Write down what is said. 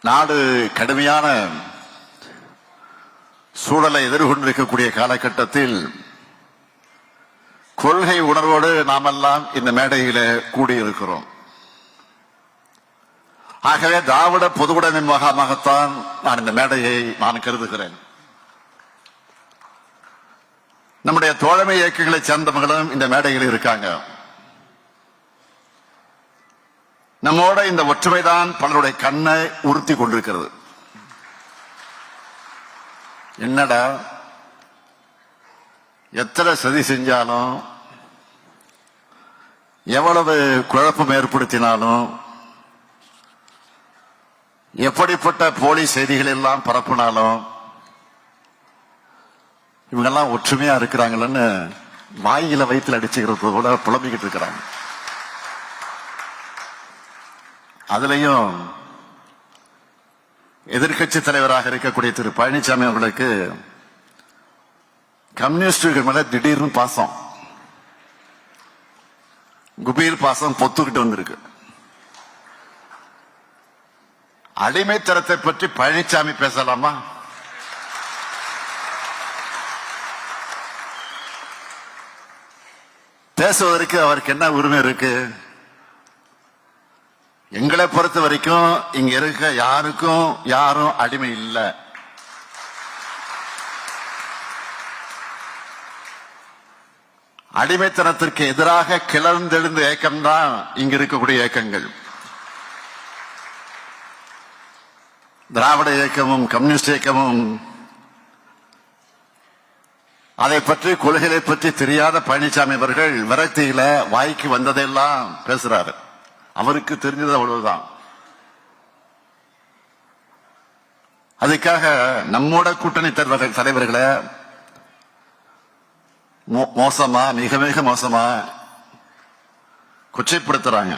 நாடு கடுமையான சூழலை எதிர்கொண்டிருக்கக்கூடிய காலகட்டத்தில் கொள்கை உணர்வோடு நாமெல்லாம் இந்த மேடையில கூடியிருக்கிறோம். ஆகவே திராவிட பொதுவுடைமை முகாமாகத்தான் நான் இந்த மேடையை நான் கருதுகிறேன். நம்முடைய தோழமை இயக்கங்களை சேர்ந்தவர்களும் இந்த மேடையில் இருக்காங்க. நம்மோட இந்த ஒற்றுமைதான் பலருடைய கண்ணை உறுத்தி கொண்டிருக்கிறது. என்னடா எத்தனை சதி செஞ்சாலும் எவ்வளவு குழப்பம் ஏற்படுத்தினாலும் எப்படிப்பட்ட போலி செய்திகள் எல்லாம் பரப்பினாலும் இவங்கெல்லாம் ஒற்றுமையா இருக்கிறாங்கன்னு வாயில வயிற்றுல அடிச்சுக்கிறது கூட புலம்பிக்கிட்டு இருக்கிறாங்க. அதுலயும் எதிர்கட்சி தலைவராக இருக்கக்கூடிய திரு பழனிசாமி அவர்களுக்கு கம்யூனிஸ்டுகள் மேல திடீர்னு பாசம், குபீர் பாசம் பொத்துக்கிட்டு வந்திருக்கு. அடிமைத்தனத்தை பற்றி பழனிசாமி பேசலாமா? பேசுவதற்கு அவருக்கு என்ன உரிமை இருக்கு? எங்களை பொறுத்த வரைக்கும் இங்க இருக்க யாருக்கும் யாரும் அடிமை இல்லை. அடிமைத்தனத்திற்கு எதிராக கிளர்ந்தெழுந்த இயக்கம்தான் இங்க இருக்கக்கூடிய இயக்கங்கள். திராவிட இயக்கமும் கம்யூனிஸ்ட் இயக்கமும் அதை பற்றி கொள்கைகளை பற்றி தெரியாத பழனிசாமி அவர்கள் விரக்தியில வாய்க்கு வந்ததெல்லாம் பேசுறாரு. அவருக்கு தெரிஞ்சது அவ்வளவுதான். அதுக்காக நம்மோட கூட்டணி தலைவர்களை மோசமா, மிக மிக மோசமா கொச்சைப்படுத்துறாங்க.